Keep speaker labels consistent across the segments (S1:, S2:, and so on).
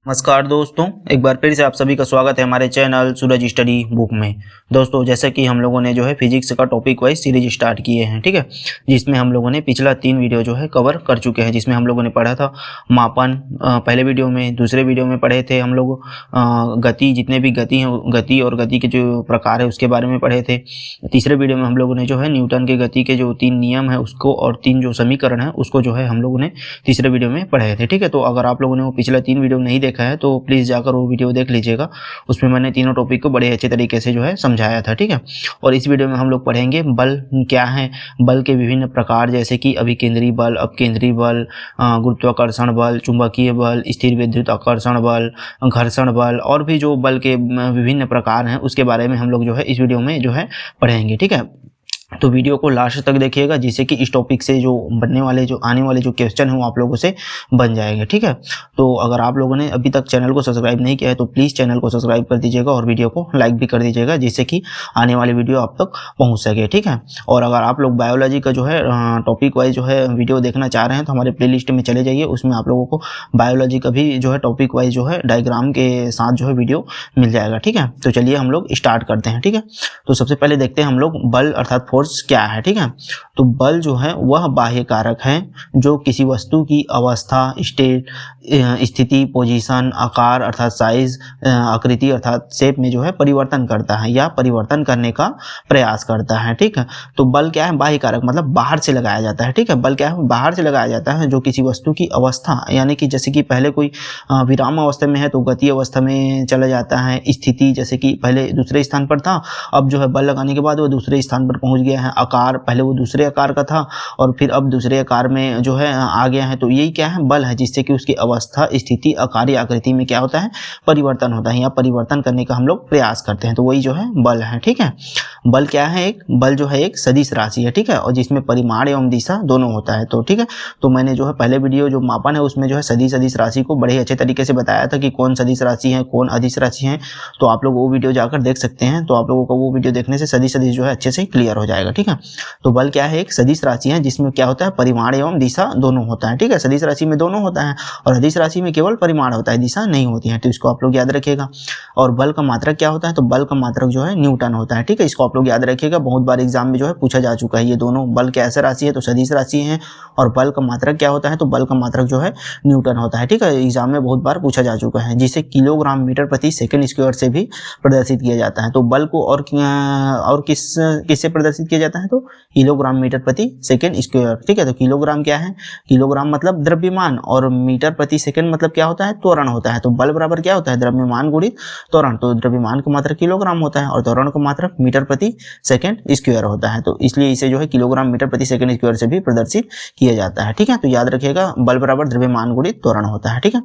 S1: नमस्कार दोस्तों, एक बार फिर से आप सभी का स्वागत है हमारे चैनल सूरज स्टडी बुक में। दोस्तों, जैसे कि हम लोगों ने जो है फिजिक्स का टॉपिक वाइज सीरीज स्टार्ट किए हैं, ठीक है, जिसमें हम लोगों ने पिछला 3 वीडियो जो है कवर कर चुके हैं, जिसमें हम लोगों ने पढ़ा था मापन पहले वीडियो में, दूसरे वीडियो में पढ़े थे हम लोग गति, जितने भी गति हैं, गति और गति के जो प्रकार है उसके बारे में पढ़े थे। तीसरे वीडियो में हम लोगों ने जो है न्यूटन के गति के जो 3 नियम है उसको और 3 जो समीकरण है उसको जो है हम लोगों ने तीसरे वीडियो में पढ़े थे, ठीक है। तो अगर आप लोगों ने वो पिछला 3 वीडियो नहीं देखा है तो प्लीज़ जाकर वो वीडियो देख लीजिएगा। उसमें मैंने तीनों टॉपिक को बड़े अच्छे तरीके से जो है समझाया था, ठीक है। और इस वीडियो में हम लोग पढ़ेंगे बल क्या है, बल के विभिन्न प्रकार, जैसे कि अभिकेंद्री बल, अपकेंद्री बल, गुरुत्वाकर्षण बल, चुंबकीय बल, स्थिर विद्युत आकर्षण बल, घर्षण बल, और भी जो बल के विभिन्न प्रकार हैं उसके बारे में हम लोग जो है इस वीडियो में जो है पढ़ेंगे, ठीक है। तो वीडियो को लास्ट तक देखिएगा, जिससे कि इस टॉपिक से जो बनने वाले जो आने वाले जो क्वेश्चन है वो आप लोगों से बन जाएंगे, ठीक है। तो अगर आप लोगों ने अभी तक चैनल को सब्सक्राइब नहीं किया है तो प्लीज़ चैनल को सब्सक्राइब कर दीजिएगा और वीडियो को लाइक भी कर दीजिएगा, जिससे कि आने वाली वीडियो आप तक पहुँच सके, ठीक है। और अगर आप लोग बायोलॉजी का जो है टॉपिक वाइज जो है वीडियो देखना चाह रहे हैं तो हमारे प्ले लिस्ट में चले जाइए, उसमें आप लोगों को बायोलॉजी का भी जो है टॉपिक वाइज जो है डायग्राम के साथ जो है वीडियो मिल जाएगा, ठीक है। तो चलिए हम लोग स्टार्ट करते हैं, ठीक है। तो सबसे पहले देखते हैं हम लोग बल अर्थात फोर्स क्या है, ठीक है। तो बल जो है वह बाह्य कारक है जो किसी वस्तु की अवस्था, स्टेट, स्थिति, पोजीशन, आकार अर्थात साइज, आकृति अर्थात शेप में जो है परिवर्तन करता है या परिवर्तन करने का प्रयास करता है, ठीक है। तो बल क्या है, बाह्य कारक मतलब बाहर से लगाया जाता है, ठीक है। बल क्या है, बाहर से लगाया जाता है जो किसी वस्तु की अवस्था, यानी कि जैसे कि पहले कोई विराम अवस्था में है तो गति अवस्था में चला जाता है। स्थिति, जैसे कि पहले दूसरे स्थान पर था, अब जो है बल लगाने के बाद वो दूसरे स्थान पर पहुंच गया है। आकार, पहले वो दूसरे आकार का था और फिर अब दूसरे आकार में जो है आ गया है। तो यही क्या है, बल है, जिससे कि उसकी अवस्था, स्थिति, आकार या आकृति में क्या होता है, परिवर्तन होता है या परिवर्तन करने का हम लोग प्रयास करते हैं। तो वही जो है बल है, ठीक है। बल क्या है, एक बल जो है एक सदिश राशि है, ठीक है, और जिसमें परिमाण एवं दिशा दोनों होता है। तो ठीक है, तो मैंने जो है पहले वीडियो जो मापन है उसमें जो है सदिश राशि को बड़े अच्छे तरीके से बताया था कि कौन सदिश राशि है, कौन अदिश राशि है। तो आप लोग वो वीडियो जाकर देख सकते हैं। तो आप लोगों को वो वीडियो देखने से सदिश जो है अच्छे से क्लियर हो जाएगा, ठीक है। तो बल क्या है, एक सदिश राशि है जिसमें क्या होता है, परिमाण एवं दिशा दोनों होता है, ठीक है। सदिश राशि में दोनों होता है और अदिश राशि में केवल परिमाण होता है, दिशा नहीं होती है। तो इसको आप लोग याद रखिएगा। और बल का मात्रक क्या होता है, तो बल का मात्रक जो है न्यूटन होता है, ठीक है। इसको आप लोग याद रखिएगा, बहुत बार एग्जाम में जो है पूछा जा चुका है। ये दोनों बल कैसे राशि है, तो सदिश राशि है। और बल का मात्रक क्या होता है, तो बल का मात्रक जो है न्यूटन होता है, ठीक है। एग्जाम में बहुत बार पूछा जा चुका है, जिसे किलोग्राम मीटर प्रति सेकंड स्क्वायर से भी प्रदर्शित किया जाता है। तो बल को और किससे प्रदर्शित किया जाता है, तो किलोग्राम मीटर प्रति सेकंड स्क्वायर, ठीक है। तो किलोग्राम क्या है, किलोग्राम मतलब द्रव्यमान और मीटर प्रति सेकंड मतलब क्या होता है, त्वरण होता है। तो बल बराबर क्या होता है, द्रव्यमान गुणित त्वरण। तो द्रव्यमान का मात्रक किलोग्राम होता है और त्वरण का मात्रक मीटर प्रति सेकंड स्क्वायर होता है। तो इसलिए इसे जो है किलोग्राम मीटर प्रति सेकंड स्क्वायर से भी प्रदर्शित किया जाता है, ठीक है। तो याद रखिएगा, बल बराबर द्रव्यमान गुणित त्वरण होता है, ठीक है।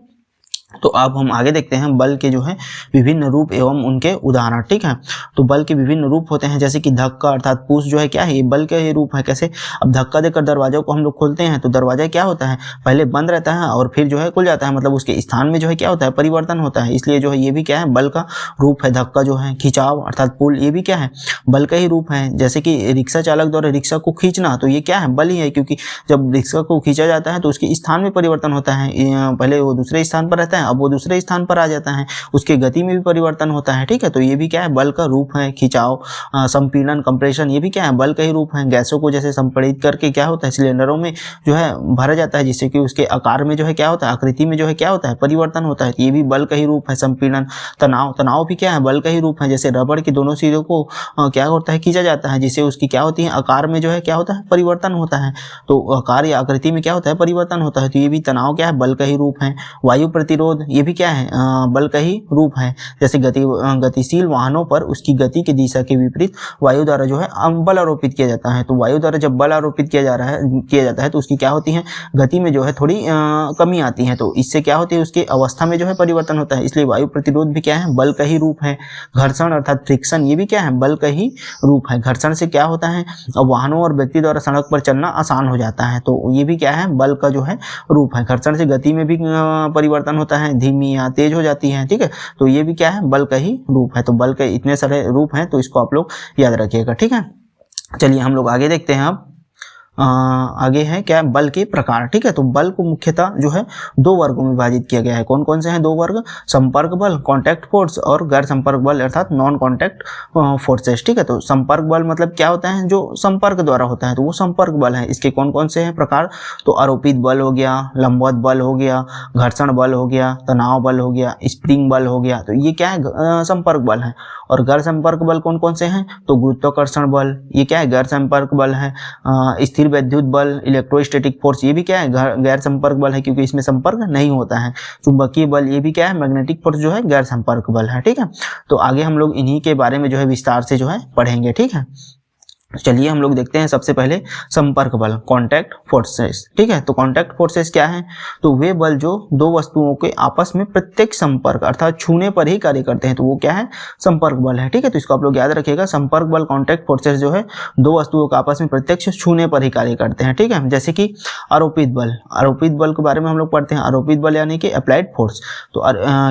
S1: तो अब हम आगे देखते हैं बल के जो है विभिन्न रूप एवं उनके उदाहरण, ठीक है। तो बल के विभिन्न रूप होते हैं, जैसे कि धक्का अर्थात पुश जो है क्या है, ये बल का ही रूप है। कैसे, अब धक्का देकर दरवाजों को हम लोग खोलते हैं तो दरवाजा क्या होता है, पहले बंद रहता है और फिर जो है खुल जाता है, मतलब उसके स्थान में जो है क्या होता है, परिवर्तन होता है। इसलिए जो है ये भी क्या है, बल का रूप है। धक्का जो है, खिंचाव अर्थात पुल, ये भी क्या है, बल का ही रूप है। जैसे कि रिक्शा चालक द्वारा रिक्शा को खींचना, तो ये क्या है, बल ही है, क्योंकि जब रिक्शा को खींचा जाता है तो उसके स्थान में परिवर्तन होता है। पहले वो दूसरे स्थान पर रहता है, अब वो दूसरे स्थान पर आ जाता है, उसके गति में भी परिवर्तन होता है, ठीक है। तो ये भी क्या है, बल का रूप है। खिंचाव, संपीड़न, कंप्रेशन, ये भी क्या है, बल का ही रूप है। गैसों को जैसे संपीड़ित करके क्या होता है, सिलेंडरों में जो है भरा जाता है, जिससे कि उसके आकार में जो है क्या होता है, आकृति में जो है क्या होता है, परिवर्तन होता है। ये भी बल का ही रूप है। संपीड़न, तनाव भी क्या है, बल का ही रूप है। जैसे रबड़ की दोनों सिरों को क्या होता है, खींचा जाता है, जिससे उसकी क्या होती है, आकार में जो है क्या होता है, परिवर्तन होता है। तो आकार या आकृति में क्या होता है, परिवर्तन होता है। तो ये भी तनाव क्या है, बल का ही रूप है। वायु प्रतिरोध, ये भी क्या है, बल का ही रूप है। जैसे गतिशील वाहनों पर उसकी गति की दिशा के विपरीत वायु द्वारा जो है बल आरोपित किया जाता है। तो वायु द्वारा जब बल आरोपित किया जाता है तो उसकी क्या होती है, गति में जो है थोड़ी कमी आती है। तो इससे क्या होती है, उसकी अवस्था में जो है परिवर्तन होता है। इसलिए वायु प्रतिरोध भी क्या है, बल का ही रूप है। घर्षण अर्थात फ्रिक्शन, ये भी क्या है, बल का ही रूप है। घर्षण से क्या होता है, वाहनों और व्यक्ति द्वारा सड़क पर चलना आसान हो जाता है। तो ये भी क्या है, बल का जो है रूप है। घर्षण से गति में भी परिवर्तन होता है, धीमी या तेज हो जाती है, ठीक है। तो ये भी क्या है, बल का ही रूप है। तो बल के इतने सारे रूप हैं, तो इसको आप लोग याद रखिएगा, ठीक है। चलिए हम लोग आगे देखते हैं। अब आगे है क्या, बल के प्रकार। ठीक है, तो बल को मुख्यतः जो है दो वर्गों में विभाजित किया गया है। कौन कौन से हैं दो वर्ग, संपर्क बल कॉन्टैक्ट फोर्स और गैर संपर्क बल अर्थात नॉन कॉन्टैक्ट फोर्सेस। ठीक है, तो संपर्क बल मतलब क्या होता है, जो संपर्क द्वारा होता है, तो वो संपर्क बल है। इसके कौन कौन से हैं प्रकार, तो आरोपित बल हो गया, लंबवत बल हो गया, घर्षण बल हो गया, तनाव बल हो गया, स्प्रिंग बल हो गया, तो ये क्या है संपर्क बल है। और गैर संपर्क बल कौन कौन से हैं, तो गुरुत्वाकर्षण बल, ये क्या है गैर संपर्क बल है। स्थिर वैद्युत बल इलेक्ट्रोस्टैटिक फोर्स, ये भी क्या है गैर संपर्क बल है, क्योंकि इसमें संपर्क नहीं होता है। चुंबकीय बल, ये भी क्या है मैग्नेटिक फोर्स जो है गैर संपर्क बल है। ठीक है, तो आगे हम लोग इन्हीं के बारे में जो है विस्तार से जो है पढ़ेंगे। ठीक है, चलिए हम लोग देखते हैं सबसे पहले संपर्क बल कॉन्टैक्ट फोर्सेस। ठीक है, तो कॉन्टैक्ट फोर्सेस क्या है, तो वे बल जो दो वस्तुओं के आपस में प्रत्यक्ष संपर्क अर्थात छूने पर ही कार्य करते हैं, तो वो क्या है संपर्क बल है। ठीक है, तो इसको आप लोग याद रखिएगा, संपर्क बल कॉन्टैक्ट फोर्सेस जो है दो वस्तुओं के आपस में प्रत्यक्ष छूने पर ही कार्य करते हैं। ठीक है, जैसे कि आरोपित बल, आरोपित बल के बारे में हम लोग पढ़ते हैं। आरोपित बल यानी कि अप्लाइड फोर्स। तो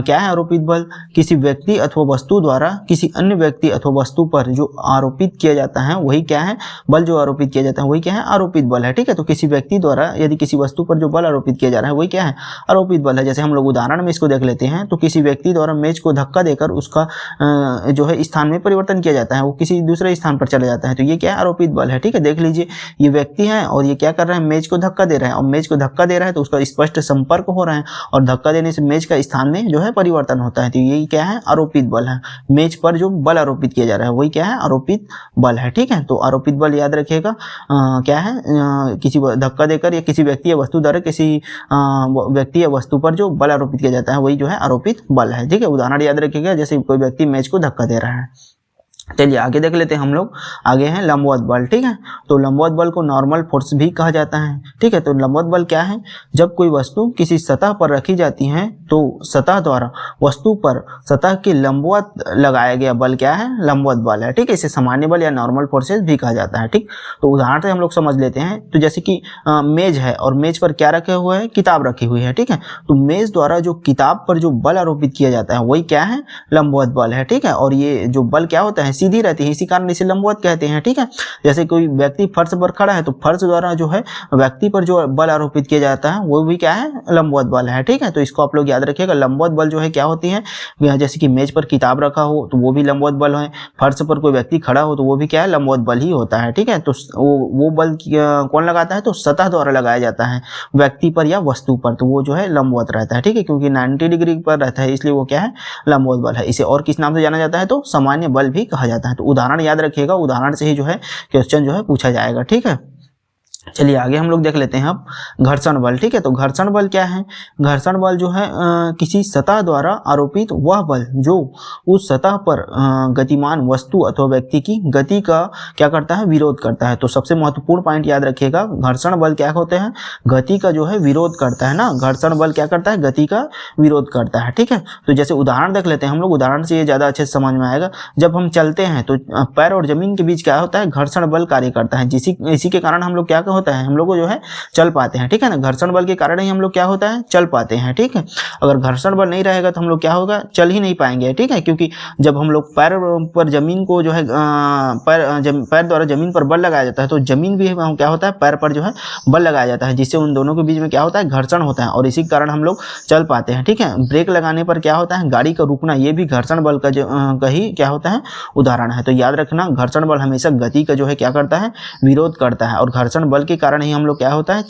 S1: क्या है आरोपित बल, किसी व्यक्ति अथवा वस्तु द्वारा किसी अन्य व्यक्ति अथवा वस्तु पर जो आरोपित किया जाता है वही क्या है बल, जो आरोपित किया जाता है वही क्या है आरोपित बल है। ठीक है, तो किसी व्यक्ति द्वारा यदि किसी वस्तु पर जो बल आरोपित किया जा रहा है वही क्या है आरोपित बल है। जैसे हम लोग उदाहरण में इसको देख लेते हैं, तो किसी व्यक्ति द्वारा मेज को धक्का देकर उसका जो है स्थान में परिवर्तन किया जाता है, वो किसी दूसरे स्थान पर चला जाता है, तो ये क्या है आरोपित बल है। ठीक है, देख लीजिए ये व्यक्ति है और ये क्या कर रहा है मेज को धक्का दे रहा है, और मेज को धक्का दे रहा है तो उसका स्पष्ट संपर्क हो रहा है, और धक्का देने से मेज का स्थान में जो है परिवर्तन होता है, तो यही क्या है आरोपित बल है। मेज पर जो बल आरोपित किया जा रहा है वही क्या है आरोपित बल है। ठीक है, तो आरोपित बल याद रखिएगा क्या है किसी धक्का देकर या किसी व्यक्ति या वस्तु द्वारा किसी व्यक्ति या वस्तु पर जो बल आरोपित किया जाता है वही जो है आरोपित बल है। ठीक है, उदाहरण याद रखिएगा, जैसे कोई व्यक्ति मेज को धक्का दे रहा है। चलिए आगे देख लेते हैं हम लोग, आगे है लंबवत बल। ठीक है, तो लंबवत बल को नॉर्मल फोर्स भी कहा जाता है। ठीक है, तो लंबवत बल क्या है, जब कोई वस्तु किसी सतह पर रखी जाती है तो सतह द्वारा वस्तु पर सतह के लंबवत लगाया गया बल क्या है लंबवत बल है। ठीक है, इसे सामान्य बल या नॉर्मल फोर्सेस भी कहा जाता है। ठीक, तो उदाहरण से हम लोग समझ लेते हैं, तो जैसे कि मेज है और मेज पर क्या रखे हुए है किताब रखी हुई है। ठीक है, तो मेज द्वारा जो किताब पर जो बल आरोपित किया जाता है वही क्या है लंबवत बल है। ठीक है, और ये जो बल क्या होता है सीधी रहती है, इसी कारण इसे लंबवत कहते हैं। ठीक है, जैसे कोई व्यक्ति फर्श पर खड़ा है तो फर्श द्वारा जो है व्यक्ति पर जो बल आरोपित किया जाता है वो भी क्या है लंबवत बल है। ठीक है, तो इसको आप लोग याद रखिएगा, लंबवत बल जो है क्या होती है, जैसे कि मेज पर किताब रखा हो तो वो भी लंबवत बल है, फर्श पर कोई व्यक्ति खड़ा हो तो वो भी क्या है लंबवत बल ही होता है। ठीक है, तो वो बल कौन लगाता है, तो सतह द्वारा लगाया जाता है व्यक्ति पर या वस्तु पर, तो वो जो है लंबवत रहता है। ठीक है, क्योंकि 90 डिग्री पर रहता है इसलिए वो क्या है लंबवत बल है। इसे और किस नाम से जाना जाता है, तो सामान्य बल भी कहा जाता है। तो उदाहरण याद रखिएगा, उदाहरण से ही जो है क्वेश्चन जो है पूछा जाएगा। ठीक है, चलिए आगे हम लोग देख लेते हैं अब घर्षण बल। ठीक है, तो घर्षण बल क्या है, घर्षण बल जो है किसी सतह द्वारा आरोपित वह बल जो उस सतह पर गतिमान वस्तु अथवा व्यक्ति की गति का क्या करता है विरोध करता है। तो सबसे महत्वपूर्ण पॉइंट याद रखिएगा, घर्षण बल क्या होते हैं गति का जो है विरोध करता है ना, घर्षण बल क्या करता है गति का विरोध करता है। ठीक है, तो जैसे उदाहरण देख लेते हैं हम लोग, उदाहरण से ये ज़्यादा अच्छे से समझ में आएगा। जब हम चलते हैं तो पैर और जमीन के बीच क्या होता है घर्षण बल कार्य करता है, इसी के कारण हम लोग क्या होता है हम लोग जो है चल पाते हैं। ठीक है ना, घर्षण बल के कारण ही हम लोग क्या होता है चल पाते हैं। ठीक है, अगर घर्षण बल नहीं रहेगा तो हम लोग क्या होगा चल ही नहीं पाएंगे। ठीक है, क्योंकि जब हम लोग पैर पर जमीन को जो है पैर द्वारा जमीन पर बल लगाया जाता है तो जमीन भी क्या होता है पैर पर जो है बल लगाया जाता है, जिससे उन दोनों के बीच में क्या होता है घर्षण होता है और इसी के कारण हम लोग चल पाते हैं। ठीक है, ब्रेक लगाने पर क्या होता है गाड़ी का रुकना, ये भी घर्षण बल का ही क्या होता है उदाहरण है। तो याद रखना घर्षण बल हमेशा गति का जो है क्या करता है विरोध करता है, और घर्षण बल के कारण ही हम लोग क्या होता है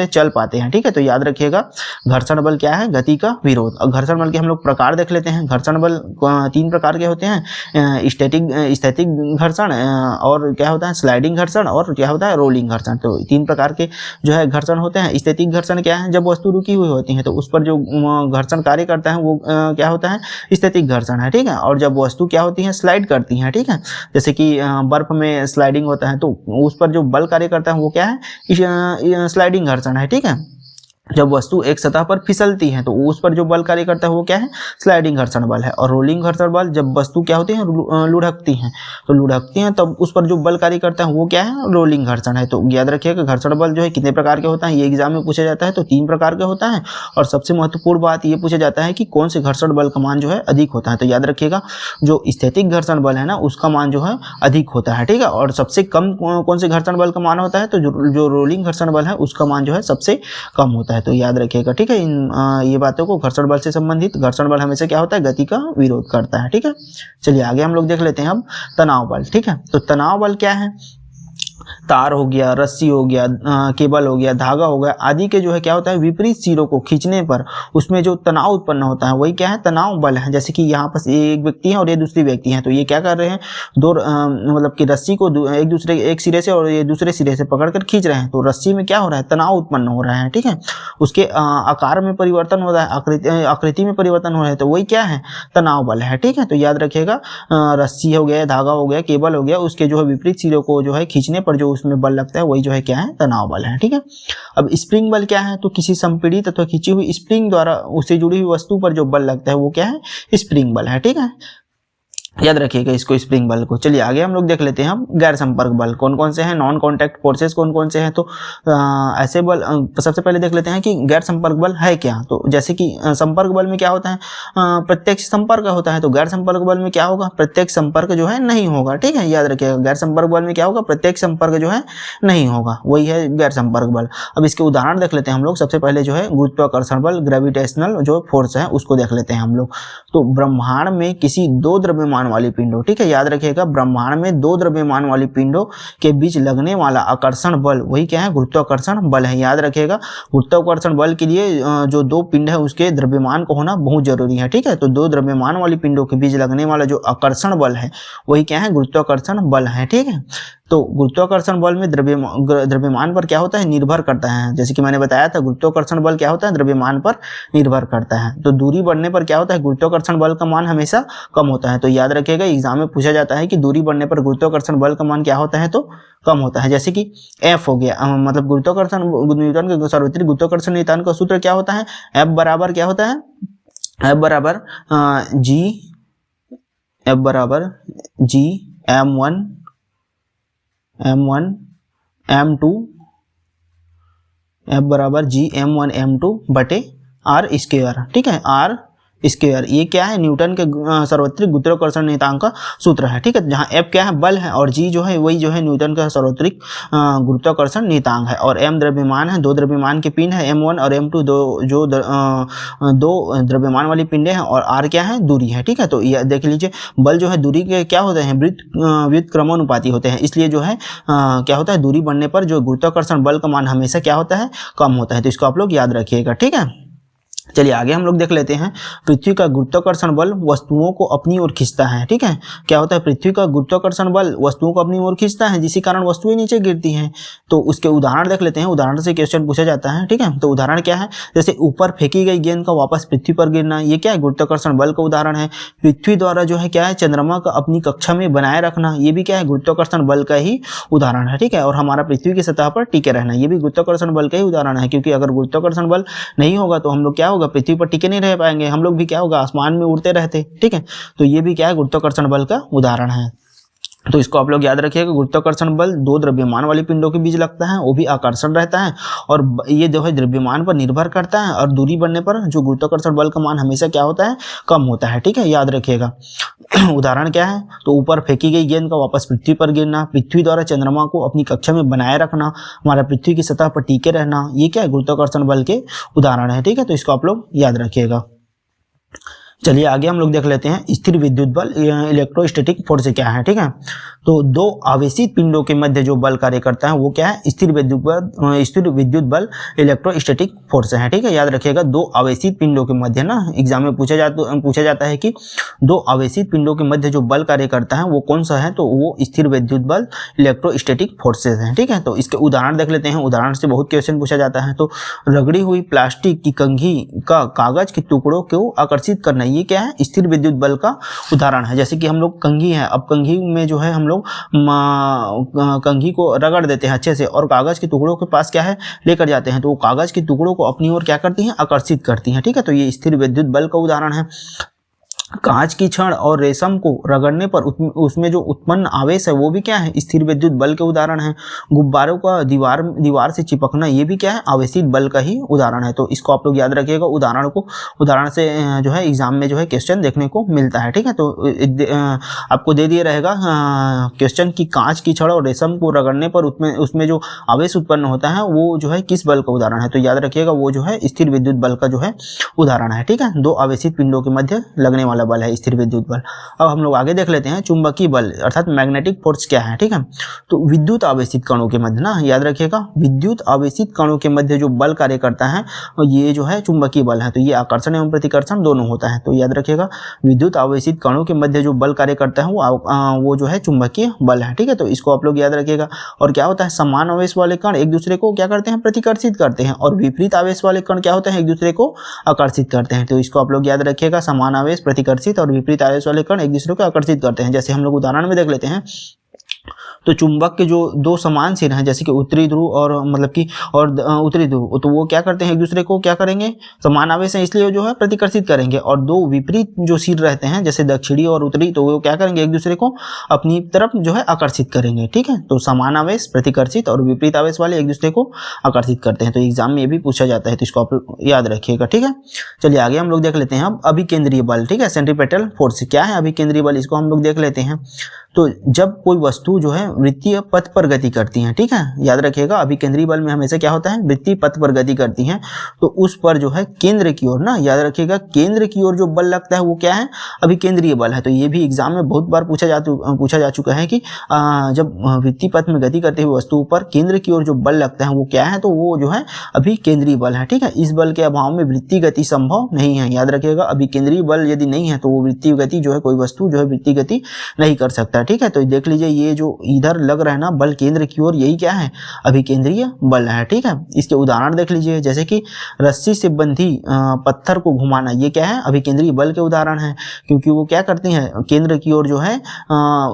S1: चल पाते हैं। ठीक है, तो याद रखिएगा घर्षण बल क्या है गति का विरोध। और घर्षण बल के हम लोग प्रकार देख लेते हैं। घर्षण बल 3 प्रकार के होते हैं, स्थैतिक घर्षण और क्या होता है स्लाइडिंग घर्षण और क्या होता है रोलिंग घर्षण। तो 3 प्रकार के जो है घर्षण होते हैं। स्थैतिक घर्षण क्या है, जब वस्तु रुकी हुई होती है तो उस पर जो घर्षण कार्य करता है वो क्या होता है स्थैतिक घर्षण है। ठीक है, और जब वस्तु क्या होती है स्लाइड करती है, ठीक है, जैसे कि बर्फ में स्लाइडिंग होता है तो उस पर जो बल कार्य करता है वो क्या है स्लाइडिंग घर्षण है। ठीक है, जब वस्तु एक सतह पर फिसलती है तो उस पर जो बल कार्य करता है वो क्या है, स्लाइडिंग घर्षण बल है। और रोलिंग घर्षण बल, जब वस्तु क्या होती है, लुढ़कती हैं, तो लुढ़कती हैं तब उस पर जो बल कार्य करता है वो क्या है, रोलिंग घर्षण है। तो याद रखिएगा घर्षण बल जो है कितने प्रकार के होता है, ये एग्जाम में पूछा जाता है, तो 3 प्रकार का होता है। और सबसे महत्वपूर्ण बात ये पूछा जाता है कि कौन से घर्षण बल का मान जो है अधिक होता है। तो याद रखिएगा जो स्थैतिक घर्षण बल है ना उसका मान जो है अधिक होता है, ठीक है। और सबसे कम कौन से घर्षण बल का मान होता है, तो जो रोलिंग घर्षण बल है उसका मान जो है सबसे कम होता है। तो याद रखिएगा, ठीक है। ये बातों को, घर्षण बल से संबंधित घर्षण बल हमेशा क्या होता है, गति का विरोध करता है, ठीक है। चलिए आगे हम लोग देख लेते हैं अब तनाव बल, ठीक है। तो तनाव बल क्या है, तार हो गया, रस्सी हो गया, केबल हो गया, धागा हो गया आदि के जो है क्या होता है, विपरीत सिरों को खींचने पर उसमें जो तनाव उत्पन्न होता है वही क्या है, तनाव बल है। जैसे कि यहाँ पर एक व्यक्ति है और ये दूसरी व्यक्ति है, तो ये क्या कर रहे हैं, दो मतलब कि रस्सी को एक सिरे से और ये दूसरे सिरे से पकड़कर खींच रहे हैं, तो रस्सी में क्या हो रहा है, तनाव उत्पन्न हो रहा है, ठीक है। उसके आकार में परिवर्तन हो रहा है, आकृति में परिवर्तन हो रहा है, तो वही क्या है, तनाव बल है, ठीक है। तो याद रखिएगा रस्सी हो गया, धागा हो गया, केबल हो गया, उसके जो है विपरीत सिरों को जो है खींचने पर जो उसमें बल लगता है वही जो है क्या है, तनाव बल है, ठीक है। अब स्प्रिंग बल क्या है, तो किसी संपीड़ित अथवा खींची हुई स्प्रिंग द्वारा उससे जुड़ी हुई वस्तु पर जो बल लगता है वो क्या है, स्प्रिंग बल है, ठीक है। याद रखिएगा इसको, स्प्रिंग बल को। चलिए आगे हम लोग देख लेते हैं हम गैर संपर्क बल कौन कौन से हैं, नॉन कॉन्टैक्ट फोर्सेस कौन कौन से हैं। तो ऐसे बल सबसे पहले देख लेते हैं कि गैर संपर्क बल है क्या। तो जैसे कि संपर्क बल में क्या होता है, प्रत्यक्ष संपर्क होता है, तो गैर संपर्क बल में क्या होगा, प्रत्यक्ष संपर्क जो है नहीं होगा, ठीक है। याद रखिएगा गैर संपर्क बल में क्या होगा, प्रत्यक्ष संपर्क जो है नहीं होगा, वही है गैर संपर्क बल। अब इसके उदाहरण देख लेते हैं हम लोग। सबसे पहले जो है गुरुत्वाकर्षण बल, ग्रेविटेशनल जो फोर्स है उसको देख लेते हैं हम लोग। तो ब्रह्मांड में किसी 2 द्रव्यमान वाली पिंडों, ठीक है, याद रखिएगा ब्रह्मांड में 2 द्रव्यमान वाली पिंडों के बीच लगने वाला आकर्षण बल वही क्या है, गुरुत्वाकर्षण बल है। याद रखिएगा गुरुत्वाकर्षण बल के लिए जो 2 पिंड है उसके द्रव्यमान को होना बहुत जरूरी है, ठीक है। तो 2 द्रव्यमान वाली पिंडों के बीच लगने वाला जो आकर्षण बल है वही क्या है, गुरुत्वाकर्षण बल है, ठीक है। तो गुरुत्वाकर्षण बल में द्रव्यमान पर क्या होता है, निर्भर करता है। जैसे कि मैंने बताया था गुरुत्वाकर्षण बल क्या होता है, द्रव्यमान पर निर्भर करता है। तो दूरी बढ़ने पर क्या होता है, गुरुत्वाकर्षण बल का मान हमेशा कम होता है। तो याद रखिएगा एग्जाम में पूछा जाता है कि दूरी बढ़ने पर गुरुत्वाकर्षण बल का मान क्या होता है, तो कम होता है। जैसे कि F हो गया, मतलब गुरुत्वाकर्षण, न्यूटन के सार्वत्रिक गुरुत्वाकर्षण नियतांक का सूत्र क्या होता है, F बराबर क्या होता है, F बराबर G m1 m2, F बराबर G m1 m2 बटे R स्क्वायर, ठीक है, R स्क्वायर। ये क्या है, न्यूटन के सार्वत्रिक गुरुत्वाकर्षण नियतांक का सूत्र है, ठीक है। जहाँ F क्या है, बल है, और G जो है वही जो है न्यूटन का सार्वत्रिक गुरुत्वाकर्षण नियतांक है। और M द्रव्यमान है, 2 द्रव्यमान के पिंड है M1 और M2, दो द्रव्यमान वाली पिंडे हैं, और R क्या है, दूरी है, ठीक है। तो यह देख लीजिए बल जो है दूरी के क्या होते हैं, व्युत्क्रमानुपाती क्रमानुपाती होते हैं। इसलिए जो है क्या होता है, दूरी बढ़ने पर जो गुरुत्वाकर्षण बल का मान हमेशा क्या होता है, कम होता है। तो इसको आप लोग याद रखिएगा, ठीक है। चलिए आगे हम लोग देख लेते हैं। पृथ्वी का गुरुत्वाकर्षण बल वस्तुओं को अपनी ओर खींचता है, ठीक है। क्या होता है, पृथ्वी का गुरुत्वाकर्षण बल वस्तुओं को अपनी ओर खींचता है, जिसी कारण वस्तुएं नीचे गिरती हैं। तो उसके उदाहरण देख लेते हैं। उदाहरण से क्वेश्चन पूछा जाता है, ठीक है। तो उदाहरण क्या है, जैसे ऊपर फेंकी गई गेंद का वापस पृथ्वी पर गिरना, ये क्या है, गुरुत्वाकर्षण बल का उदाहरण है। पृथ्वी द्वारा जो है क्या है, चंद्रमा का अपनी कक्षा में बनाए रखना, ये भी क्या है, गुरुत्वाकर्षण बल का ही उदाहरण है, ठीक है। और हमारा पृथ्वी की सतह पर टिके रहना, ये भी गुरुत्वाकर्षण बल का ही उदाहरण है। क्योंकि अगर गुरुत्वाकर्षण बल नहीं होगा तो हम लोग क्या होगा, पृथ्वी पर टिके नहीं रह पाएंगे, हम लोग भी क्या होगा, आसमान में उड़ते रहते, ठीक है। तो ये भी क्या है, गुरुत्वाकर्षण बल का उदाहरण है। तो इसको आप लोग याद रखिएगा, गुरुत्वाकर्षण बल 2 द्रव्यमान वाली पिंडों के बीच लगता है, वो भी आकर्षण रहता है, और ये जो है द्रव्यमान पर निर्भर करता है, और दूरी बढ़ने पर जो गुरुत्वाकर्षण बल का मान हमेशा क्या होता है, कम होता है, ठीक है, याद रखिएगा। उदाहरण क्या है, तो ऊपर फेंकी गई गेंद का वापस पृथ्वी पर गिरना, पृथ्वी द्वारा चंद्रमा को अपनी कक्षा में बनाए रखना, हमारा पृथ्वी की सतह पर टिके रहना, ये क्या है, गुरुत्वाकर्षण बल के उदाहरण है, ठीक है। तो इसको आप लोग याद रखिएगा। चलिए आगे हम लोग देख लेते हैं स्थिर विद्युत बल, इलेक्ट्रोस्टैटिक फोर्स क्या है, ठीक है। तो 2 आवेशित पिंडों के मध्य जो बल कार्य करता है वो क्या है, स्थिर विद्युत बल इलेक्ट्रोस्टैटिक फोर्स है, ठीक है। याद रखिएगा 2 आवेशित पिंडों के मध्य ना एग्जाम में पूछा जाता है कि 2 आवेशित पिंडों के मध्य जो बल कार्य करता है वो कौन सा है, तो वो स्थिर विद्युत बल इलेक्ट्रोस्टैटिक फोर्सेज है, ठीक है। तो इसके उदाहरण देख लेते हैं। उदाहरण से बहुत क्वेश्चन पूछा जाता है। तो रगड़ी हुई प्लास्टिक की कंघी का कागज के टुकड़ों को आकर्षित करना, ये क्या है, स्थिर विद्युत बल का उदाहरण है। जैसे कि हम लोग कंघी है, अब कंघी में जो है हम लोग कंघी को रगड़ देते हैं अच्छे से और कागज के टुकड़ों के पास क्या है लेकर जाते हैं, तो वो कागज के टुकड़ों को अपनी ओर क्या करती हैं, आकर्षित करती हैं। ठीक है, तो ये स्थिर विद्युत बल का उदाहरण है। कांच की छड़ और रेशम को रगड़ने पर उसमें जो उत्पन्न आवेश है वो भी क्या है, स्थिर विद्युत बल के उदाहरण है। गुब्बारों का दीवार से चिपकना ये भी क्या है, आवेशित बल का ही उदाहरण है। तो इसको आप लोग याद रखिएगा, उदाहरण से जो है एग्जाम में जो है क्वेश्चन देखने को मिलता है। ठीक है, तो आपको दे दिया रहेगा क्वेश्चन की कांच की छड़ और रेशम को रगड़ने पर उसमें जो आवेश उत्पन्न होता है वो जो है किस बल का उदाहरण है, तो याद रखिएगा वो जो है स्थिर विद्युत बल का जो है उदाहरण है। ठीक है, दो आवेशित पिंडों के मध्य लगने वाला बल है स्थिर विद्युत बल। अब हम लोग आगे देख लेते हैं चुंबकीय बल अर्थात मैग्नेटिक फोर्स क्या है। ठीक है, तो विद्युत आवेशित कणों के मध्य ना, याद रखिएगा विद्युत आवेशित कणों के मध्य जो बल कार्य करता है ये जो है चुंबकीय बल है। तो ये आकर्षण एवं प्रतिकर्षण दोनों होता है। तो याद रखिएगा विद्युत आवेशित कणों के मध्य जो बल कार्य करता है वो जो है चुंबकीय बल है। ठीक है, तो इसको आप लोग याद रखिएगा। और क्या होता है, समान आवेश वाले कण एक दूसरे को क्या करते हैं, प्रतिकर्षित करते हैं, और विपरीत आवेश वाले कण क्या होते हैं, एक दूसरे को आकर्षित करते हैं। तो इसको आप लोग याद रखिएगा, समान आवेश प्रतिकर्षित और विपरीत आवेश वाले कण एक दूसरे को आकर्षित करते हैं। जैसे हम लोग उदाहरण में देख लेते हैं, तो चुंबक के जो दो समान सिर हैं जैसे कि उत्तरी ध्रुव और उत्तरी ध्रुव, तो वो क्या करते हैं, एक दूसरे को क्या करेंगे, समान आवेश है इसलिए जो है प्रतिकर्षित करेंगे। और दो विपरीत जो सिर रहते हैं जैसे दक्षिणी और उत्तरी, तो वो क्या करेंगे, एक दूसरे को अपनी तरफ जो है आकर्षित करेंगे। ठीक है, तो समान आवेश प्रतिकर्षित और विपरीत आवेश वाले एक दूसरे को आकर्षित करते हैं। तो एग्जाम में ये भी पूछा जाता है, तो इसको आप याद रखिएगा। ठीक है, चलिए आगे हम लोग देख लेते हैं अब अभिकेंद्रीय बल। ठीक है, सेंट्रीपेटल फोर्स क्या है अभिकेंद्रीय बल, इसको हम लोग देख लेते हैं। तो जब कोई वस्तु जो है वृत्तीय पथ पर गति करती है, ठीक है, याद रखिएगा अभिकेंद्रीय बल में हमेशा क्या होता है, वृत्तीय पथ पर गति करती है, तो उस पर जो है केंद्र की ओर ना, याद रखिएगा केंद्र की ओर जो बल लगता है वो क्या है, अभिकेंद्रीय बल है। तो ये भी एग्जाम में बहुत बार पूछा जा चुका है कि जब वृत्तीय पथ में गति करते हुए वस्तु पर केंद्र की ओर जो बल लगता है वो क्या है, तो वो जो है अभिकेंद्रीय बल है। ठीक है, इस बल के अभाव में वृत्तीय गति संभव नहीं है। याद रखिएगा अभिकेंद्रीय बल यदि नहीं है तो वो वृत्तीय गति जो है, कोई वस्तु जो है वृत्तीय गति नहीं कर सकता। ठीक है, तो देख लीजिए ये जो इधर लग रहा है ना बल केंद्र की ओर, यही क्या है, अभिकेंद्रीय बल है। ठीक है, इसके उदाहरण देख लीजिए, जैसे कि रस्सी से बंधी पत्थर को घुमाना, ये क्या है, अभिकेंद्रीय बल के उदाहरण है, क्योंकि वो क्या करती हैं, केंद्र की ओर जो है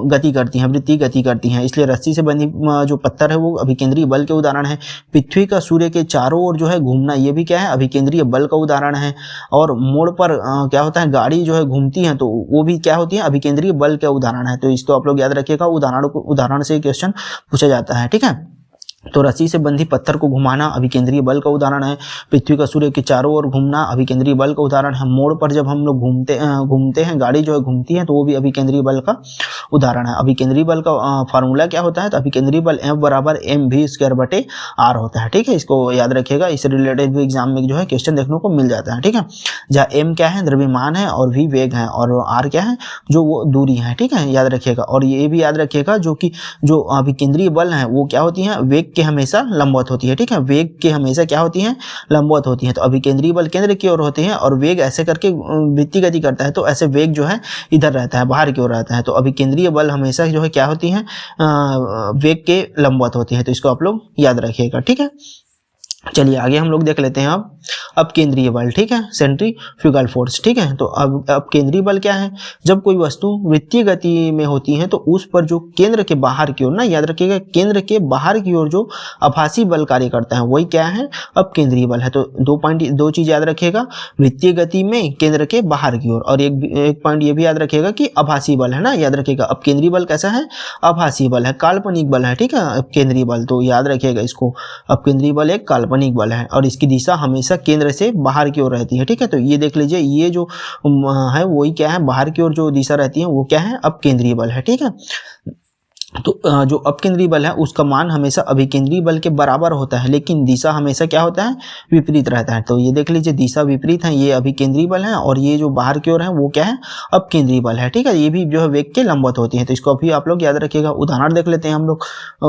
S1: गति करती हैं, वृत्तीय गति करती हैं, इसलिए रस्सी से बंधी जो पत्थर है वो अभिकेंद्रीय बल के उदाहरण है। पृथ्वी का सूर्य के चारों ओर जो है घूमना, ये भी क्या है, अभिकेंद्रीय बल का उदाहरण है। और मोड़ पर क्या होता है, गाड़ी जो है घूमती है, तो वो भी क्या होती है, अभिकेंद्रीय बल का उदाहरण है। तो इसको आप लोग याद रखिएगा, उदाहरण से क्वेश्चन पूछा जाता है। ठीक है, तो रस्सी से बंधी पत्थर को घुमाना अभिकेंद्रीय बल का उदाहरण है। पृथ्वी का सूर्य के चारों ओर घूमना अभिकेंद्रीय बल का उदाहरण है। मोड़ पर जब हम लोग घूमते हैं, गाड़ी जो है घूमती है, तो वो भी अभिकेंद्रीय बल का उदाहरण है। अभिकेंद्रीय बल का फार्मूला क्या होता है, तो अभिकेंद्रीय बल F बराबर mv²/r होता है। ठीक है, इसको याद रखिएगा, इससे रिलेटेड भी एग्जाम में जो है क्वेश्चन देखने को मिल जाता है। ठीक है, जहाँ m क्या है, द्रव्यमान है, और v वेग है, और r क्या है, जो वो दूरी है। ठीक है, याद रखिएगा। और ये भी याद रखिएगा जो अभिकेंद्रीय बल है वो क्या होती है, वेग के हमेशा लंबवत होती है। ठीक है, वेग के हमेशा क्या होती है, लंबवत होती है। तो अभिकेंद्रीय बल केंद्र की ओर होते हैं और वेग ऐसे करके वृत्तीय गति करता है, तो ऐसे वेग जो है इधर रहता है, बाहर की ओर रहता है। तो अभिकेंद्रीय बल हमेशा जो है क्या होती है, वेग के लंबवत होती है। तो इसको आप लोग याद रखिएगा। ठीक है, चलिए आगे हम लोग देख लेते हैं अब केंद्रीय बल। ठीक है, सेंट्रीफ्यूगल फोर्स। ठीक है, तो अब केंद्रीय बल क्या है, जब कोई वस्तु वृत्तीय गति में होती है तो उस पर जो केंद्र के बाहर की ओर ना, याद रखिएगा केंद्र के बाहर की ओर जो आभासी बल कार्य करता है वही क्या है, अब केंद्रीय बल है। तो दो चीज याद रखिएगा, वृत्तीय गति में केंद्र के बाहर की ओर, और एक पॉइंट ये भी याद रखिएगा कि आभासी बल है ना। याद रखिएगा अब केंद्रीय बल कैसा है, आभासी बल है, काल्पनिक बल है। ठीक है, अब केंद्रीय बल, तो याद रखिएगा इसको, अब केंद्रीय बल एक काल्पनिक बल है और इसकी दिशा हमेशा केंद्र से बाहर की ओर रहती है। ठीक है, तो ये देख लीजिए, ये जो है वही क्या है, बाहर की ओर जो दिशा रहती है वो क्या है, अब केंद्रीय बल है। ठीक है, तो जो अपकेंद्रीय बल है उसका मान हमेशा अभिकेंद्रीय बल के बराबर होता है, लेकिन दिशा हमेशा क्या होता है, विपरीत रहता है। तो ये देख लीजिए, दिशा विपरीत है, ये अभिकेंद्रीय बल है, और ये जो बाहर की ओर है वो क्या है, अपकेंद्रीय बल है। ठीक है, ये भी जो है वेग के लंबवत होती है। तो इसको अभी आप लोग याद रखिएगा। उदाहरण देख लेते हैं हम लोग,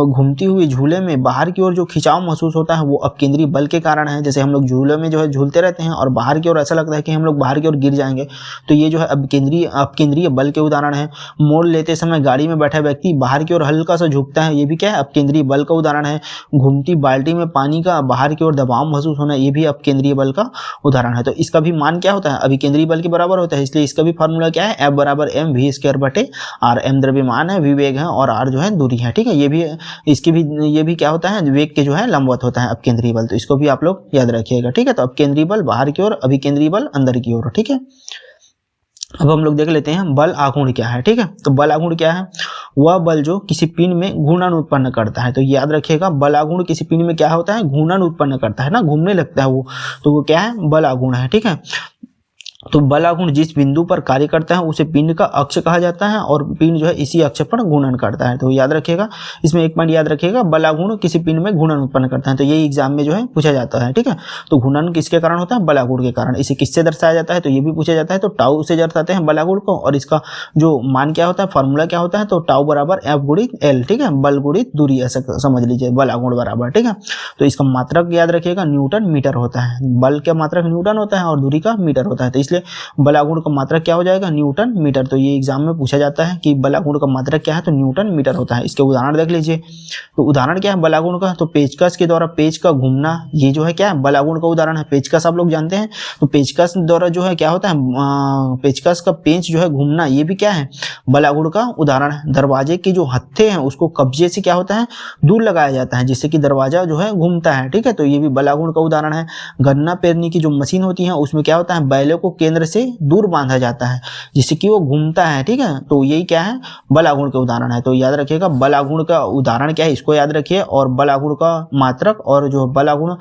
S1: घूमती हुई झूले में बाहर की ओर जो खिंचाव महसूस होता है वो अपकेंद्रीय बल के कारण है। जैसे हम लोग झूले में जो है झूलते रहते हैं और बाहर की ओर ऐसा लगता है कि हम लोग बाहर की ओर गिर जाएंगे, तो ये जो है अपकेंद्रीय बल के उदाहरण है। मोड़ लेते समय गाड़ी में बैठा व्यक्ति बाहर की की ओर हल्का सा झुकता है, ये भी क्या है अपकेंद्रीय बल का उदाहरण है। घूमती बाल्टी में पानी का बाहर की ओर दबाव महसूस होना, ये भी अपकेंद्रीय बल का उदाहरण है। तो इसका भी मान क्या होता है, अभिकेंद्रीय बल के बराबर होता है, इसलिए इसका भी फार्मूला क्या है, F बराबर mv² बटे r। m द्रव्यमान है, v वेग है और r जो है दूरी है, ठीक है। ये भी इसकी भी ये भी क्या होता है, वेग के जो है लंबवत होता है अपकेंद्रीय बल, तो इसको भी आप लोग याद रखिएगा, ठीक है। तो अपकेंद्रीय बल बाहर की ओर, अभिकेंद्रीय बल अंदर की ओर, ठीक है। अब हम लोग देख लेते हैं बल आघूर्ण क्या है, ठीक है। तो बल आघूर्ण क्या है, वह बल जो किसी पिंड में घूर्णन उत्पन्न करता है। तो याद रखिएगा, बल आघूर्ण किसी पिंड में क्या होता है, घूर्णन उत्पन्न करता है ना, घूमने लगता है वो, तो वो क्या है, बल आघूर्ण है, ठीक है। तो बल आघूर्ण जिस बिंदु पर कार्य करता है उसे पिंड का अक्ष कहा जाता है और पिंड जो है इसी अक्ष पर घूर्णन करता है। तो याद रखिएगा, इसमें एक पॉइंट याद रखिएगा, बल आघूर्ण किसी पिंड में घूर्णन उत्पन्न करता है, तो यही एग्जाम में जो है पूछा जाता है, ठीक है। तो घूर्णन किसके कारण होता है, बल आघूर्ण के कारण। इसे किससे दर्शाया जाता है, तो ये भी पूछा जाता है। तो टाउ से दर्शाते हैं बल आघूर्ण को, और इसका जो मान क्या होता है, फॉर्मूला क्या होता है, तो टाउ बराबर F गुणित L, ठीक है, बल गुणित दूरी, ऐसा समझ लीजिए, बल आघूर्ण बराबर, ठीक है। तो इसका मात्रक याद रखिएगा, न्यूटन मीटर होता है। बल का मात्रक न्यूटन होता है और दूरी का मीटर होता है, तो इसलिए बल आघूर्ण का मात्रक क्या हो जाएगा, न्यूटन मीटर। तो ये एग्जाम में पूछा जाता है कि बल आघूर्ण का मात्रक क्या है, तो न्यूटन मीटर होता है। इसके उदाहरण देख लीजिए। तो उदाहरण क्या है बल आघूर्ण का, तो पेचकस के द्वारा पेच का घूमना, ये जो है क्या है, बल आघूर्ण का उदाहरण है। पेचकस आप लोग जानते हैं, तो पेचकस द्वारा जो है क्या होता है, पेचकस का पेंच जो है घूमना, ये भी क्या है, बल आघूर्ण का उदाहरण है। दरवाजे के जो हत्थे हैं उसको कब्जे से क्या होता है, दूर लगाया जाता है, जिससे कि दरवाजा जो है घूमता है, ठीक है। तो ये भी बल आघूर्ण का उदाहरण है। गन्ना पेरने की जो मशीन होती है उसमें क्या होता है, बैलों को केंद्र से दूर बांधा जाता है जिससे कि वो घूमता है, ठीक है। तो यही क्या है, बल आघूर्ण के उदाहरण है। तो याद रखिएगा, बल आघूर्ण का उदाहरण क्या है, इसको याद रखिए। और बल आघूर्ण का मात्रक और जो बल आघूर्ण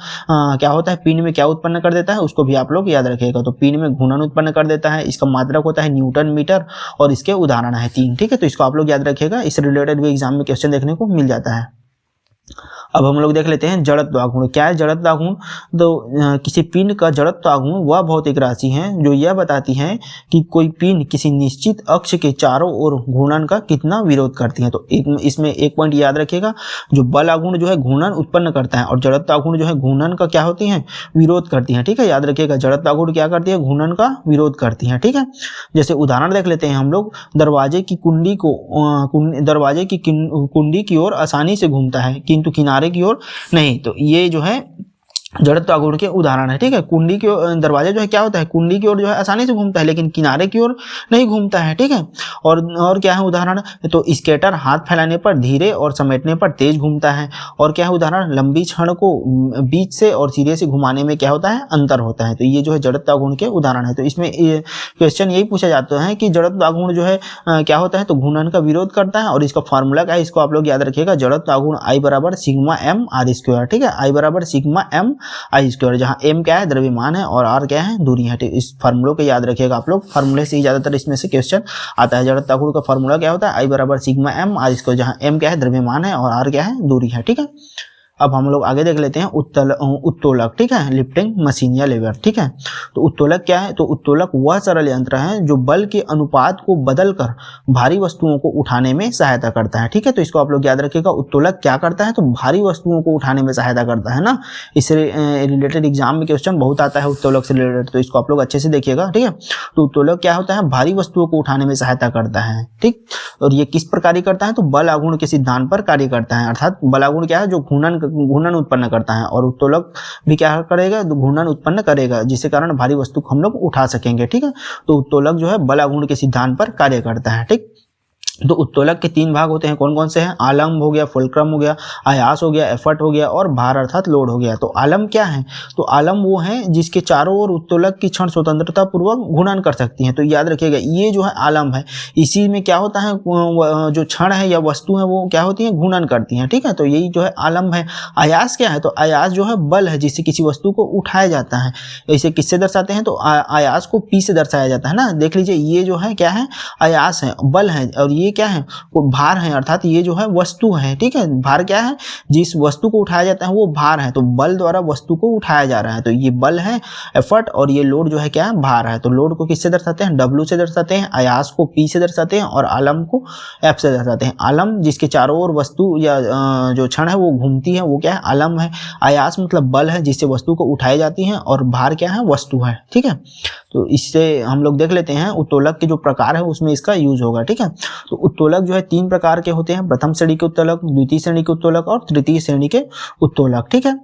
S1: क्या होता है, पिंड में क्या उत्पन्न कर देता है, उसको भी आप लोग याद रखिएगा। तो पिंड में घूर्णन उत्पन्न कर देता है, इसका मात्रक होता है न्यूटन मीटर और इसके उदाहरण है 3, ठीक है। तो इसको आप लोग याद रखिएगा, इस रिलेटेड भी एग्जाम में क्वेश्चन देखने को मिल जाता है। अब हम लोग देख लेते हैं जड़त्व आघूर्ण क्या है। जड़त्व आघूर्ण, तो किसी पिंड का जड़त्व आघूर्ण वह भौतिक राशि है जो यह बताती है कि कोई पिंड किसी निश्चित अक्ष के चारों ओर घूर्णन का कितना विरोध करती है। तो इसमें एक पॉइंट याद रखिएगा, जो बल आघूर्ण जो है घूर्णन उत्पन्न करता है और जड़त्व आघूर्ण जो है घूर्णन का क्या होती है, विरोध करती है, ठीक है। याद रखिएगा, जड़त्व आघूर्ण क्या करती है, घूर्णन का विरोध करती है, ठीक है। जैसे उदाहरण देख लेते हैं हम लोग, दरवाजे की कुंडी की ओर आसानी से घूमता है किंतु किनारे की ओर नहीं। तो ये जो है जड़त्व आघूर्ण के उदाहरण है, ठीक है। कुंडी की दरवाजा जो है क्या होता है, कुंडी की ओर जो है आसानी से घूमता है लेकिन किनारे की ओर नहीं घूमता है, ठीक है। और क्या है उदाहरण, तो स्केटर हाथ फैलाने पर धीरे और समेटने पर तेज घूमता है। और क्या है उदाहरण, लंबी छड़ को बीच से और सिरे से घुमाने में क्या होता है, अंतर होता है। तो ये जो है जड़त्व आघूर्ण के उदाहरण है। तो इसमें क्वेश्चन यही पूछा जाता है कि जड़त्व आघूर्ण जो है क्या होता है, तो घूर्णन का विरोध करता है। और इसका फॉर्मूला क्या है, इसको आप लोग याद रखिएगा, जड़त्व आघूर्ण I बराबर सिग्मा m r², ठीक है। I बराबर सिग्मा m I², जहाँ m क्या है, द्रव्यमान है और r क्या है, दूरी है। इस फार्मूले को याद रखिएगा आप लोग, फार्मूले से ही ज्यादातर इसमें से क्वेश्चन आता है। जड़त्व आघूर्ण का फार्मूला क्या होता है, I बराबर सिग्मा m r², जहाँ m क्या है, द्रव्यमान है और r क्या है, दूरी है, ठीक है। अब हम लोग आगे देख लेते हैं उत्तोलक, ठीक है, लिफ्टिंग मशीन या लेवर, ठीक है। तो उत्तोलक क्या है, तो उत्तोलक वह सरल यंत्र है जो बल के अनुपात को बदलकर भारी वस्तुओं को उठाने में सहायता करता है, ठीक है। तो इसको आप लोग याद रखिएगा, उत्तोलक क्या करता है, तो भारी वस्तुओं को उठाने में सहायता करता है ना। इससे रिलेटेड एग्जाम में क्वेश्चन बहुत आता है उत्तोलक से रिलेटेड, तो इसको आप लोग अच्छे से देखिएगा, ठीक है। तो उत्तोलक क्या होता है, भारी वस्तुओं को उठाने में सहायता करता है, ठीक। और ये किस पर कार्य करता है, तो बल आघूर्ण के सिद्धांत पर कार्य करता है। अर्थात बल आघूर्ण क्या है, जो घूर्णन उत्पन्न करता है, और उत्तोलक भी क्या करेगा, घूर्णन उत्पन्न करेगा, जिसके कारण भारी वस्तु को हम लोग उठा सकेंगे, ठीक है। तो उत्तोलक जो है बल आघूर्ण के सिद्धांत पर कार्य करता है, ठीक। तो उत्तोलक के 3 भाग होते हैं, कौन कौन से हैं, आलम्ब हो गया, फुलक्रम हो गया, आयास हो गया, एफर्ट हो गया और भार अर्थात लोड हो गया। तो आलम्ब क्या है, तो आलम्ब वो है जिसके चारों ओर उत्तोलक की क्षण स्वतंत्रता पूर्वक घूर्णन कर सकती हैं। तो याद रखिएगा, ये जो है आलम्ब है, इसी में क्या होता है, जो क्षण है या वस्तु है वो क्या होती है, घूर्णन करती हैं, ठीक है। तो यही जो है आलम्ब है। आयास क्या है, तो आयास जो है बल है जिससे किसी वस्तु को उठाया जाता है। इसे किससे दर्शाते हैं, तो आयास को P से दर्शाया जाता है ना। देख लीजिए, ये जो है क्या है, आयास है, बल है, और ये क्या है, वो भार है, अर्थात ये जो है वस्तु है, ठीक है। भार क्या है, जिस वस्तु को उठाया जाता है वो भार है, तो बल द्वारा वस्तु को उठाया जा रहा है, तो ये बल है, एफर्ट, और ये लोड जो है क्या है, भार है। तो लोड को किससे दर्शाते हैं, W से दर्शाते हैं, आयास को P से दर्शाते हैं और आलम्ब को F से दर्शाते हैं। आलम्ब जिसके चारों ओर वस्तु या जो क्षण है वो घूमती है, वो क्या है, आलम्ब है। आयास मतलब बल है जिससे वस्तु को उठाई जाती है, और भार क्या है, वस्तु है, ठीक है। तो इससे हम लोग देख लेते हैं उत्तोलक के जो प्रकार है उसमें इसका यूज होगा। ठीक है, तो उत्तोलक जो है 3 प्रकार के होते हैं, प्रथम श्रेणी के उत्तोलक, द्वितीय श्रेणी के उत्तोलक और तृतीय श्रेणी के उत्तोलक। ठीक है,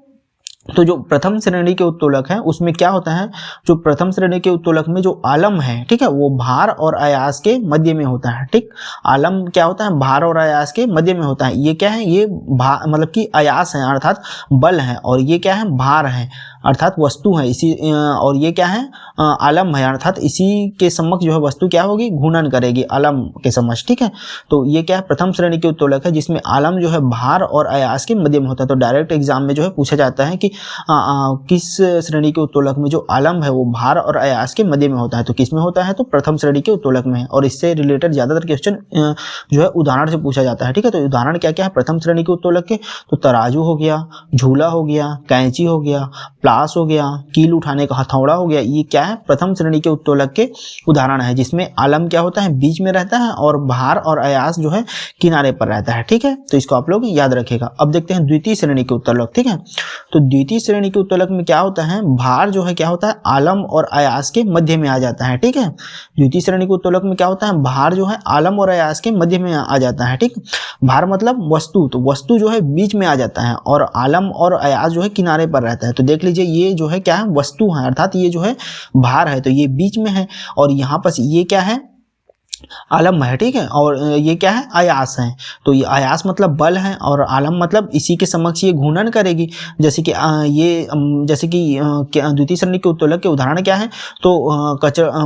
S1: तो जो प्रथम श्रेणी के उत्तोलक है उसमें क्या होता है, जो प्रथम श्रेणी के उत्तोलक में जो आलम है, ठीक है, वो भार और आयास के मध्य में होता है। ठीक, आलम क्या होता है, भार और आयास के मध्य में होता है। ये क्या है, ये मतलब कि आयास है अर्थात बल है, और ये क्या है, भार है अर्थात वस्तु है इसी, और ये क्या है, आलम है अर्थात इसी के समक्ष जो है वस्तु क्या होगी, घूर्णन करेगी आलम के समक्ष। ठीक है, तो ये क्या है, प्रथम श्रेणी के उत्तोलक है जिसमें आलम जो है भार और आयास के मध्य में होता है। तो डायरेक्ट एग्जाम में जो है पूछा जाता है कि किस श्रेणी के उत्तोलक में जो आलम है वो भार और आयास के मध्य में होता है, तो किस में होता है, तो प्रथम श्रेणी के उत्तोलक में। और इससे रिलेटेड ज्यादातर क्वेश्चन जो है उदाहरण से पूछा जाता है। ठीक है, तो उदाहरण क्या क्या है प्रथम श्रेणी के उत्तोलक के, तो तराजू हो गया, झूला हो गया, कैंची हो गया, प्लास हो गया, कील उठाने का हथौड़ा हो गया। ये क्या है, प्रथम श्रेणी के उत्तोलक के उदाहरण है जिसमें आलम क्या होता है, बीच में रहता है और भार और आयास जो है किनारे पर रहता है। ठीक है, तो इसको आप लोग याद रखिएगा। अब देखते हैं द्वितीय श्रेणी के उत्तोलक। ठीक है, तो द्वितीय श्रेणी के उत्तोलक में क्या होता है, भार जो है क्या होता है, आलम और आयास के मध्य में आ जाता है। ठीक है, द्वितीय श्रेणी के उत्तोलक में क्या होता है, भार जो है आलम और आयास के मध्य में आ जाता है। ठीक, भार मतलब वस्तु, तो वस्तु जो है बीच में आ जाता है और आलम और आयास जो है किनारे पर रहता है। तो देख लीजिए ये जो है क्या है, वस्तु है अर्थात ये जो है भार है, तो ये बीच में है, और यहाँ पर ये क्या है, आलम है। ठीक है, और ये क्या है, आयास है। तो ये आयास मतलब बल है और आलम मतलब इसी के समक्ष ये घूर्णन करेगी। जैसे कि जैसे कि द्वितीय श्रेणी के उत्तोलक के उदाहरण क्या है, तो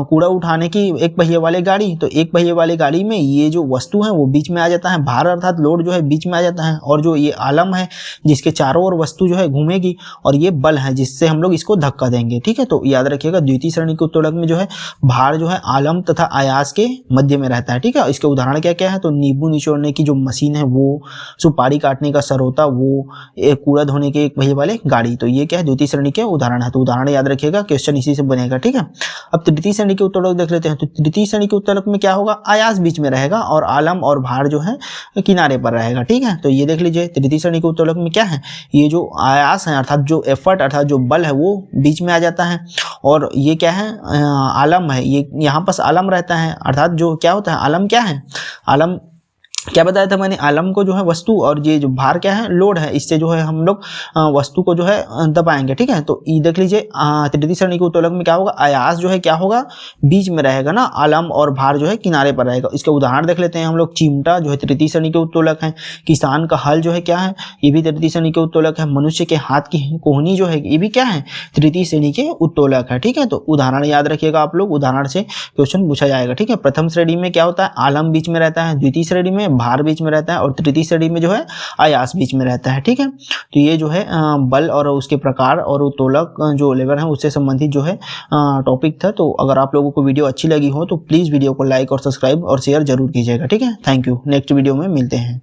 S1: कूड़ा उठाने की एक पहिए वाले गाड़ी, तो एक पहिए वाली गाड़ी में ये जो वस्तु है वो बीच में आ जाता है, भार अर्थात लोड जो है बीच में आ जाता है, और जो ये आलम है जिसके चारों ओर वस्तु जो है घूमेगी, और ये बल है जिससे हम लोग इसको धक्का देंगे। ठीक है, तो याद रखिएगा द्वितीय श्रेणी के उत्तोलक में जो है भार जो है आलम तथा आयास के मध्य में रहता है। ठीक है, इसके उदाहरण क्या क्या है, तो नींबू निचोड़ने की जो मशीन है वो, सुपारी काटने का सरोता वो, कूड़ा धोने के एक पहिए वाले गाड़ी, तो ये क्या है, द्वितीय श्रेणी के उदाहरण है। तो उदाहरण याद रखिएगा, क्वेश्चन इसी से बनेगा। ठीक है, अब तृतीय श्रेणी के उत्तोलक देख लेते हैं। तो तृतीय श्रेणी के उत्तोलक में क्या होगा, आयास बीच में रहेगा और आलम और भार जो है किनारे पर रहेगा। ठीक है, तो ये देख लीजिए तृतीय श्रेणी के उत्तोलक में क्या है, ये जो आयास है अर्थात जो एफर्ट अर्थात जो बल है वो बीच में आ जाता है, और ये क्या है, आलम है, ये यहाँ पर आलम रहता है अर्थात जो क्या होता है, आलम क्या है, आलम क्या बताया था मैंने, आलम को जो है वस्तु, और ये जो भार क्या है, लोड है, इससे जो है हम लोग वस्तु को जो है दबाएंगे। ठीक है, तो ये देख लीजिए तृतीय श्रेणी के उत्तोलक में क्या होगा, आयास जो है क्या होगा, बीच में रहेगा ना, आलम और भार जो है किनारे पर रहेगा। इसके उदाहरण देख लेते हैं हम लोग। चिमटा जो है तृतीय श्रेणी के उत्तोलक है, किसान का हल जो है क्या है, ये भी तृतीय श्रेणी के उत्तोलक है, मनुष्य के हाथ की कोहनी जो है ये भी क्या है, तृतीय श्रेणी के उत्तोलक है। ठीक है, तो उदाहरण याद रखिएगा आप लोग, उदाहरण से क्वेश्चन पूछा जाएगा। ठीक है, प्रथम श्रेणी में क्या होता है, आलम बीच में रहता है, द्वितीय श्रेणी में भार बीच में रहता है, और तृतीय श्रेणी में जो है आयास बीच में रहता है। ठीक है, तो ये जो है बल और उसके प्रकार और उत्तोलक जो लेवल है उससे संबंधित जो है टॉपिक था। तो अगर आप लोगों को वीडियो अच्छी लगी हो तो प्लीज वीडियो को लाइक और सब्सक्राइब और शेयर जरूर कीजिएगा। ठीक है, थैंक यू। नेक्स्ट वीडियो में मिलते हैं।